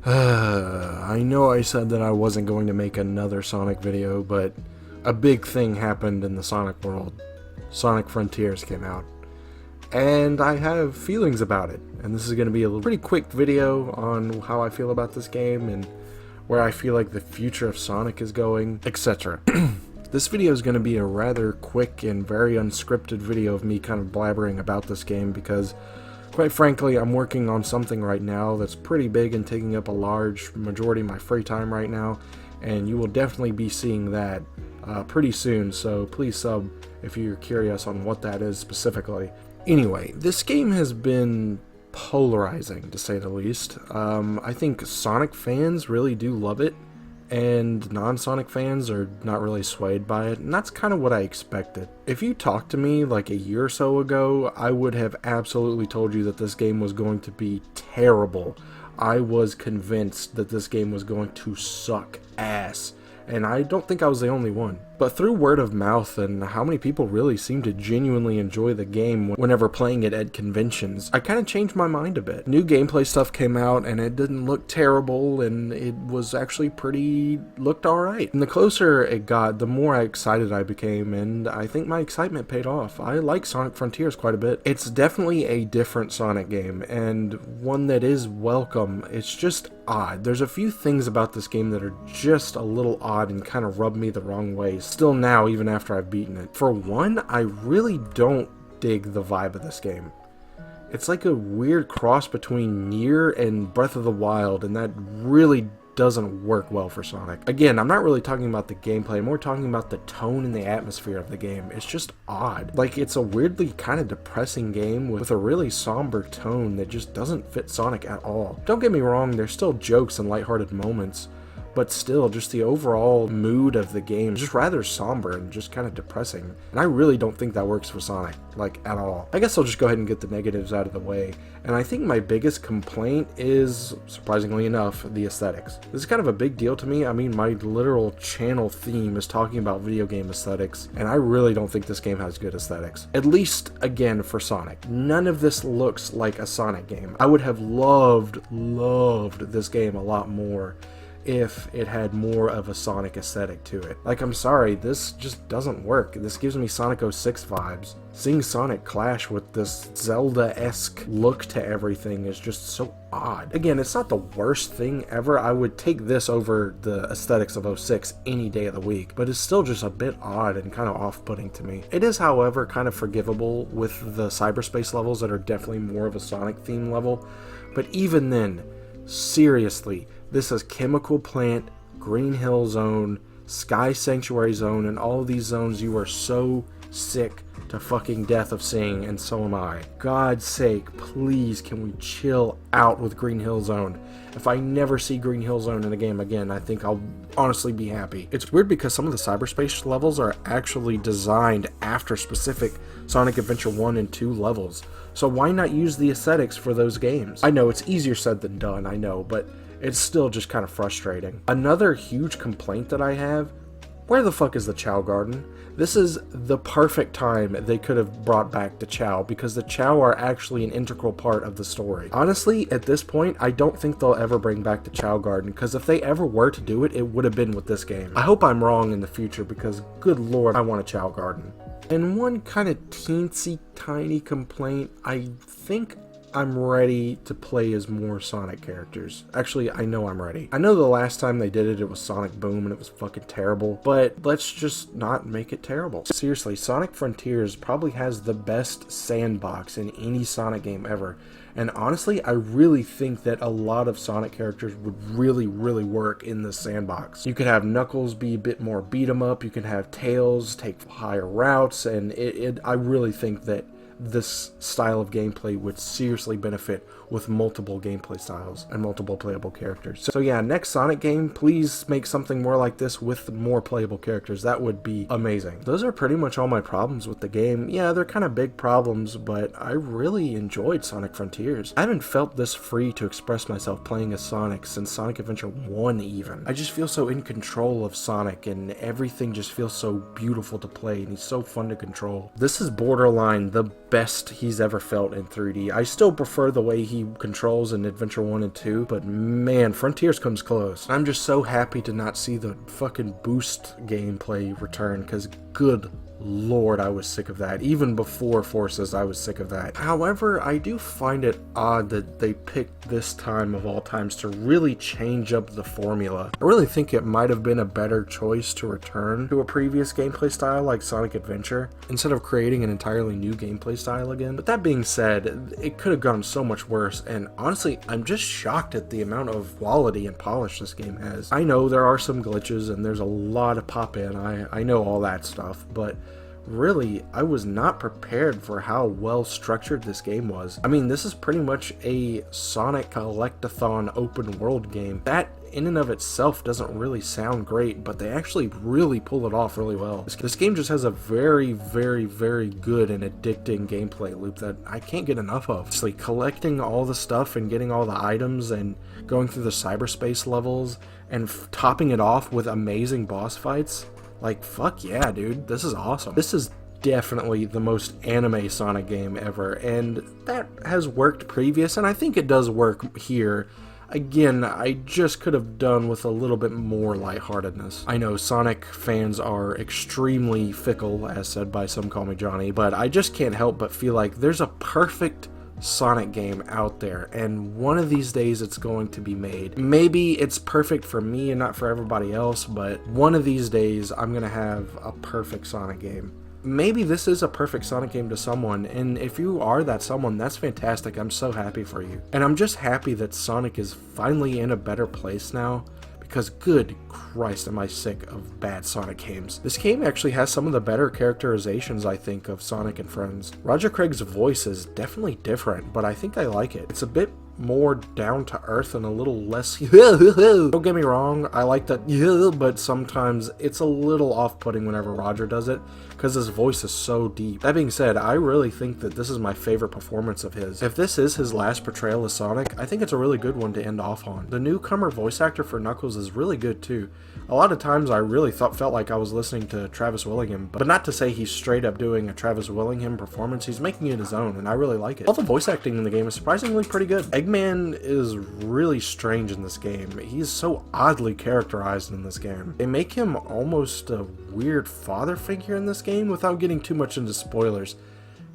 I know I said that I wasn't going to make another Sonic video, but a big thing happened in the Sonic world. Sonic Frontiers came out, and I have feelings about it, and this is going to be a pretty quick video on how I feel about this game and where I feel like the future of Sonic is going, etc. This video is going to be a rather quick and very unscripted video of me kind of blabbering about this game because, quite frankly, I'm working on something right now that's pretty big and taking up a large majority of my free time right now, and you will definitely be seeing that pretty soon, so please sub if you're curious on what that is specifically. Anyway, this game has been polarizing, to say the least. I think Sonic fans really do love it, and non-Sonic fans are not really swayed by it, and that's kind of what I expected. If you talked to me like a year or so ago, I would have absolutely told you that this game was going to be terrible. I was convinced that this game was going to suck ass, and I don't think I was the only one. But through word of mouth and how many people really seem to genuinely enjoy the game whenever playing it at conventions, I kind of changed my mind a bit. New gameplay stuff came out and it didn't look terrible, and it was actually looked alright. And the closer it got, the more excited I became, and I think my excitement paid off. I like Sonic Frontiers quite a bit. It's definitely a different Sonic game, and one that is welcome. It's just odd. There's a few things about this game that are just a little odd and kind of rub me the wrong way. Still now, even after I've beaten it. For one, I really don't dig the vibe of this game. It's like a weird cross between Nier and Breath of the Wild, and that really doesn't work well for Sonic. Again, I'm not really talking about the gameplay, I'm more talking about the tone and the atmosphere of the game. It's just odd. Like, it's a weirdly kind of depressing game with a really somber tone that just doesn't fit Sonic at all. Don't get me wrong, there's still jokes and lighthearted moments, but still, just the overall mood of the game is just rather somber and just kind of depressing. And I really don't think that works for Sonic, like, at all. I guess I'll just go ahead and get the negatives out of the way. And I think my biggest complaint is, surprisingly enough, the aesthetics. This is kind of a big deal to me. I mean, my literal channel theme is talking about video game aesthetics, and I really don't think this game has good aesthetics. At least, again, for Sonic. None of this looks like a Sonic game. I would have loved this game a lot more if it had more of a Sonic aesthetic to it. Like, I'm sorry, this just doesn't work. This gives me Sonic 06 vibes. Seeing Sonic clash with this Zelda-esque look to everything is just so odd. Again, it's not the worst thing ever. I would take this over the aesthetics of 06 any day of the week, but it's still just a bit odd and kind of off-putting to me. It is, however, kind of forgivable with the cyberspace levels that are definitely more of a Sonic theme level, but even then, seriously, this is Chemical Plant, Green Hill Zone, Sky Sanctuary Zone, and all of these zones you are so sick to fucking death of seeing, and so am I. God's sake, please, can we chill out with Green Hill Zone? If I never see Green Hill Zone in a game again, I think I'll honestly be happy. It's weird because some of the cyberspace levels are actually designed after specific Sonic Adventure 1 and 2 levels, so why not use the aesthetics for those games? I know, it's easier said than done, I know, but it's still just kind of frustrating. Another huge complaint that I have, where the fuck is the Chao Garden? This is the perfect time they could have brought back the Chao, because the Chao are actually an integral part of the story. Honestly, at this point, I don't think they'll ever bring back the Chao Garden, because if they ever were to do it, it would have been with this game. I hope I'm wrong in the future, because good lord, I want a Chao Garden. And one kind of teensy tiny complaint, I think I'm ready to play as more Sonic characters. Actually, I know I'm ready. I know the last time they did it, it was Sonic Boom and it was fucking terrible, but let's just not make it terrible. Seriously, Sonic Frontiers probably has the best sandbox in any Sonic game ever. And honestly, I really think that a lot of Sonic characters would really work in this sandbox. You could have Knuckles be a bit more beat 'em up, you can have Tails take higher routes, and I really think that this style of gameplay would seriously benefit with multiple gameplay styles and multiple playable characters. So yeah, next Sonic game, please make something more like this with more playable characters. That would be amazing. Those are pretty much all my problems with the game. Yeah, they're kind of big problems, but I really enjoyed Sonic Frontiers. I haven't felt this free to express myself playing as Sonic since Sonic Adventure 1 even. I just feel so in control of Sonic, and everything just feels so beautiful to play, and he's so fun to control. This is borderline the best he's ever felt in 3D. I still prefer the way he controls in Adventure 1 and 2, but man, Frontiers comes close. I'm just so happy to not see the fucking boost gameplay return, because good Lord, I was sick of that. Even before Forces, I was sick of that. However, I do find it odd that they picked this time of all times to really change up the formula. I really think it might have been a better choice to return to a previous gameplay style like Sonic Adventure, instead of creating an entirely new gameplay style again. But that being said, it could have gone so much worse, and honestly, I'm just shocked at the amount of quality and polish this game has. I know there are some glitches and there's a lot of pop-in, I know all that stuff, but really, I was not prepared for how well structured this game was. I mean, this is pretty much a Sonic Collectathon open world game. That in and of itself doesn't really sound great, but they actually really pull it off really well. This game just has a very, very, very good and addicting gameplay loop that I can't get enough of. It's like collecting all the stuff and getting all the items and going through the cyberspace levels and topping it off with amazing boss fights. Like, fuck yeah, dude, this is awesome. This is definitely the most anime Sonic game ever, and that has worked previous, and I think it does work here. Again, I just could have done with a little bit more lightheartedness. I know Sonic fans are extremely fickle, as said by some Call Me Johnny, but I just can't help but feel like there's a perfect Sonic game out there, and one of these days it's going to be made. Maybe it's perfect for me and not for everybody else, but one of these days I'm gonna have a perfect Sonic game. Maybe this is a perfect Sonic game to someone, and if you are that someone, that's fantastic. I'm so happy for you. And I'm just happy that Sonic is finally in a better place now, because good Christ am I sick of bad Sonic games. This game actually has some of the better characterizations, I think, of Sonic and Friends. Roger Craig's voice is definitely different, but I think I like it. It's a bit more down to earth and a little less don't get me wrong, I like that but sometimes it's a little off-putting whenever Roger does it, because his voice is so deep. That being said, I really think that this is my favorite performance of his. If this is his last portrayal as Sonic, I think it's a really good one to end off on. The newcomer voice actor for Knuckles is really good too. A lot of times I really felt like I was listening to Travis Willingham, but not to say he's straight up doing a Travis Willingham performance, he's making it his own, and I really like it. All the voice acting in the game is surprisingly pretty good. Eggman is really strange in this game. He's so oddly characterized in this game. They make him almost a weird father figure in this game without getting too much into spoilers.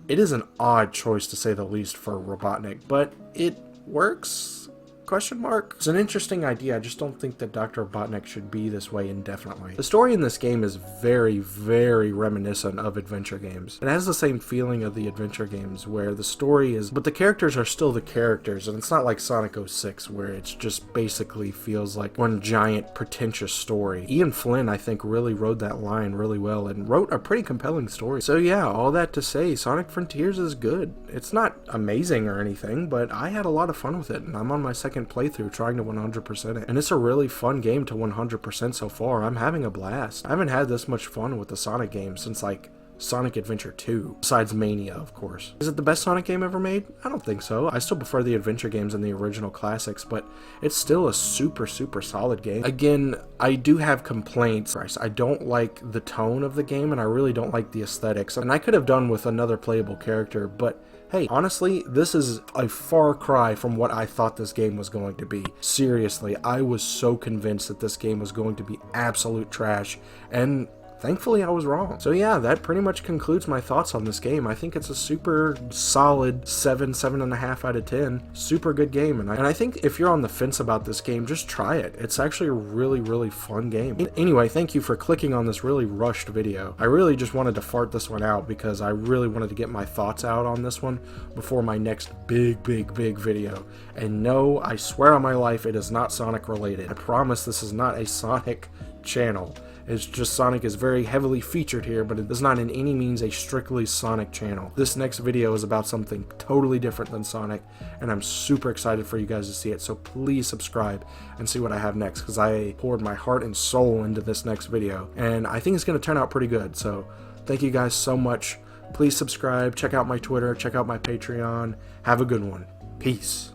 It is an odd choice to say the least for Robotnik, but it works? Question mark? It's an interesting idea. I just don't think that Dr. Robotnik should be this way indefinitely. The story in this game is very, very reminiscent of adventure games. It has the same feeling of the adventure games where the story is, but the characters are still the characters, and it's not like Sonic 06 where it's just basically feels like one giant pretentious story. Ian Flynn, I think, really rode that line really well and wrote a pretty compelling story. So yeah, all that to say, Sonic Frontiers is good. It's not amazing or anything, but I had a lot of fun with it, and I'm on my second playthrough trying to 100% it, and it's a really fun game to 100% so far. I'm having a blast. I haven't had this much fun with the Sonic game since like Sonic Adventure 2, besides Mania, of course. Is it the best Sonic game ever made? I don't think so. I still prefer the adventure games and the original classics, but it's still a super, super solid game. Again, I do have complaints. I don't like the tone of the game, and I really don't like the aesthetics, and I could have done with another playable character, but hey, honestly, this is a far cry from what I thought this game was going to be. Seriously, I was so convinced that this game was going to be absolute trash, and thankfully I was wrong. So yeah, that pretty much concludes my thoughts on this game. I think it's a super solid 7.5 out of 10. Super good game, and I think if you're on the fence about this game, just try it. It's actually a really, really fun game. Anyway, thank you for clicking on this really rushed video. I really just wanted to fart this one out because I really wanted to get my thoughts out on this one before my next big video. And no, I swear on my life, it is not Sonic related. I promise this is not a Sonic channel. It's just Sonic is very heavily featured here, but it is not in any means a strictly Sonic channel. This next video is about something totally different than Sonic, and I'm super excited for you guys to see it, so please subscribe and see what I have next, because I poured my heart and soul into this next video, and I think it's going to turn out pretty good. So thank you guys so much. Please subscribe, check out my Twitter, check out my Patreon. Have a good one. Peace.